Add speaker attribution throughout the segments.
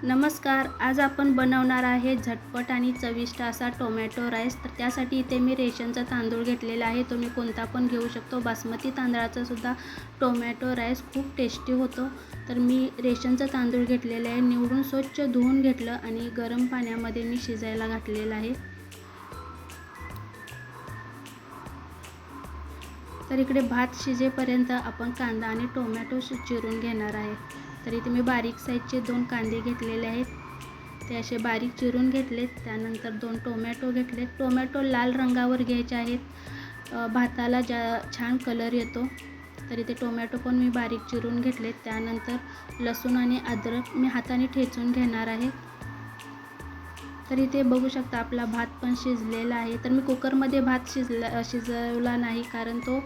Speaker 1: नमस्कार. आज आपण बनवणार आहे झटपट आणि चविष्ट असा टोमॅटो राईस. तर त्यासाठी इथे मी रेशनचा तांदूळ घेतलेला आहे. तुम्ही कोणता पण घेऊ शकतो. बासमती तांदळाचा सुद्धा टोमॅटो राईस खूप टेस्टी होतो. तर मी रेशनचा तांदूळ घेतलेला आहे. निवडून स्वच्छ धुवून घेतलं आणि गरम पाण्यामध्ये मी शिजायला घातलेलं आहे. तर इकडे भात शिजेपर्यंत आपण कांदा आणि टोमॅटो चिरून घेणार आहे. तर इथे मी बारीक साईजचे 2 कांदे घेतलेले आहेत. ते असे बारीक चिरून घेतलेत. त्यानंतर 2 टोमॅटो घेतलेत. टोमॅटो लाल रंगावर घ्यायचे आहेत. भाताला छान कलर येतो. तर इथे टोमॅटो पण मी बारीक चिरून घेतलेत. त्यानंतर लसूण आणि अद्रक मी हाताने ठेचून घेणार आहे. तर इथे बघू शकता आपला भात पण शिजलेला आहे. तर मी कुकरमध्ये भात शिजवला नाही, कारण तो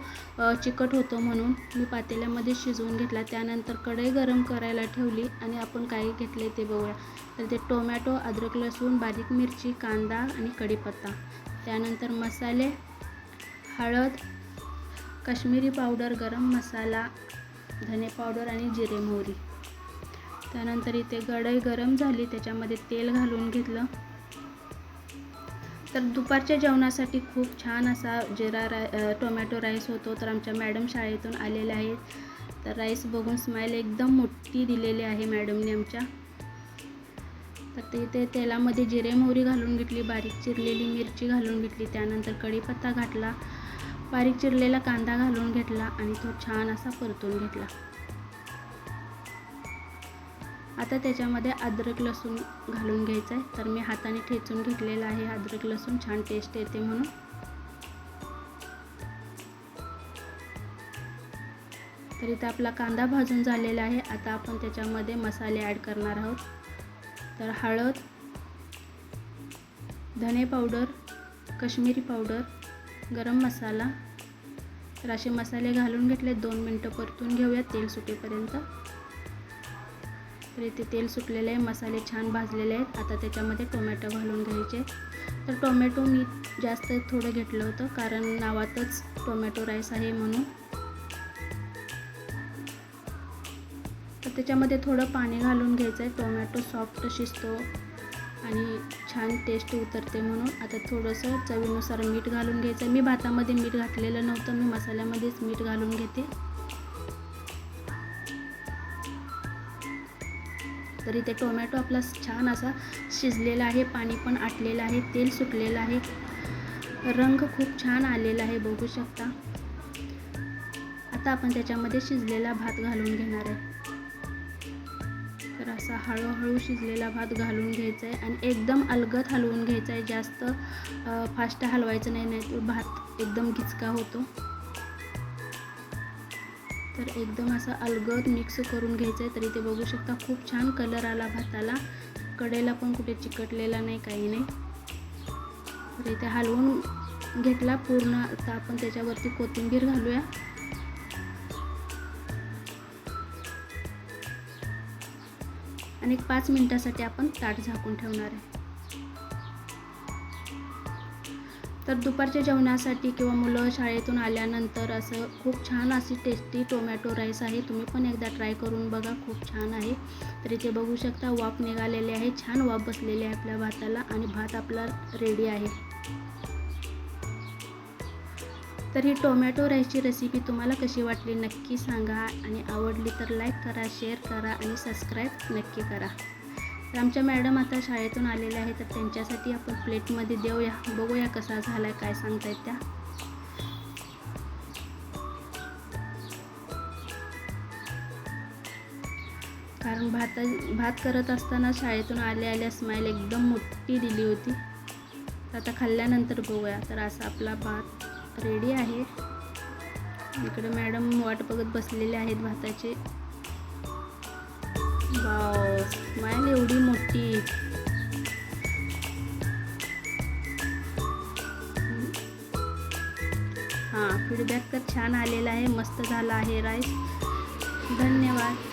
Speaker 1: चिकट होतो, म्हणून मी पातेल्यामध्ये शिजवून घेतला. त्यानंतर कढई गरम करायला ठेवली आणि आपण काय घेतले ते बघूया. तर ते टोमॅटो, अद्रक, लसूण, बारीक मिरची, कांदा आणि कढीपत्ता. त्यानंतर मसाले, हळद, काश्मीरी पावडर, गरम मसाला, धने पावडर आणि जिरे मोहरी. त्यानंतर इथे कढई गरम झाली, त्याच्यामध्ये तेल घालून घेतलं. तर दुपारच्या जेवणासाठी खूप छान असा टोमॅटो राईस होतो. तर आमच्या मॅडम शाळेतून आलेल्या आहेत. तर राईस बघून स्माईल एकदम मोठी दिलेली आहे मॅडमने आमच्या. तर ते तेलामध्ये जिरे मोहरी घालून घेतली, बारीक चिरलेली मिरची घालून घेतली. त्यानंतर कढीपत्ता घातला, बारीक चिरलेला कांदा घालून घेतला आणि तो छान असा परतून घेतला. आता त्याच्यामध्ये अद्रक लसूण घालून घ्यायचं आहे. तर मी हाताने ठेचून घेतलेला आहे अद्रक लसूण, छान टेस्ट येते म्हणून. तर इथे आपला कांदा भाजून झालेला आहे. आता आपण त्याच्यामध्ये मसाले ॲड करणार आहोत. तर हळद, धने पावडर, काश्मीरी पावडर, गरम मसाला. तर असे मसाले घालून घेतले. 2 मिनटं परतून घेऊया तेल सुटेपर्यंत. तर इथे तेल सुटलेले आहे, मसाले छान भाजलेले आहेत. आता त्याच्यामध्ये टोमॅटो घालून घ्यायचे. तर टोमॅटो मी जास्त थोडं घेतलं होतं, कारण नावातच टोमॅटो राईस आहे म्हणून. तर त्याच्यामध्ये थोडं पाणी घालून घ्यायचं आहे. टोमॅटो सॉफ्ट शिजतो आणि छान टेस्ट उतरते म्हणून. आता थोडंसं चवीनुसार मीठ घालून घ्यायचं आहे. मी भातामध्ये मीठ घातलेलं नव्हतं, मी मसाल्यामध्येच मीठ घालून घेते. तर इथे टोमॅटो आपला छान असा शिजलेला आहे, पाणी पण आटलेलं आहे, तेल सुटलेलं आहे, रंग खूप छान आलेला आहे, बघू शकता. आता आपण त्याच्यामध्ये शिजलेला भात घालून घेणार आहे. तर असा हळूहळू शिजलेला भात घालून घ्यायचा आहे आणि एकदम अलगद हलवून घ्यायचा आहे. जास्त फास्ट हलवायचं नाही, नाही तर भात एकदम गिचका होतो. तर एकदम असं अलगद मिक्स करून घ्यायचं आहे. तर इथे बघू शकता खूप छान कलर आला भाताला, कढईला पण कुठे चिकटलेला नाही, काही नाही. तर इथे हलवून घेतला पूर्ण. आता आपण त्याच्यावरती कोथिंबीर घालूया. आणि 5 मिनिटासाठी आपण ताट झाकून ठेवणार आहे. तर दुपारच्या जेवणासाठी किंवा मुलं शाळेतून आल्यानंतर असं खूप छान अशी टेस्टी टोमॅटो राईस आहे. तुम्ही पण एकदा ट्राय करून बघा, खूप छान आहे. तर इथे बघू शकता वाफ निघालेली आहे, छान वाफ बसलेली आहे आपल्या भाताला आणि भात आपला रेडी आहे. तर ही टोमॅटो राईसची रेसिपी तुम्हाला कशी वाटली नक्की सांगा आणि आवडली तर लाईक करा, शेअर करा आणि सबस्क्राईब नक्की करा. तर आमच्या मॅडम आता शाळेतून आलेल्या आहेत, तर त्यांच्यासाठी आपण प्लेटमध्ये देऊया, बघूया कसा झाला आहे, काय सांगतायत त्या. कारण भात करत असताना शाळेतून आल्या स्माईल एकदम मोठी दिली होती. तर आता खाल्ल्यानंतर बघूया. तर असा आपला भात रेडी आहे. इकडे मॅडम वाट बघत बसलेले आहेत भाताचे. वाव, स्माईल एवढी मोठी. हां, फीडबॅक तर छान आलेला आहे, मस्त झाला आहे राईस. धन्यवाद.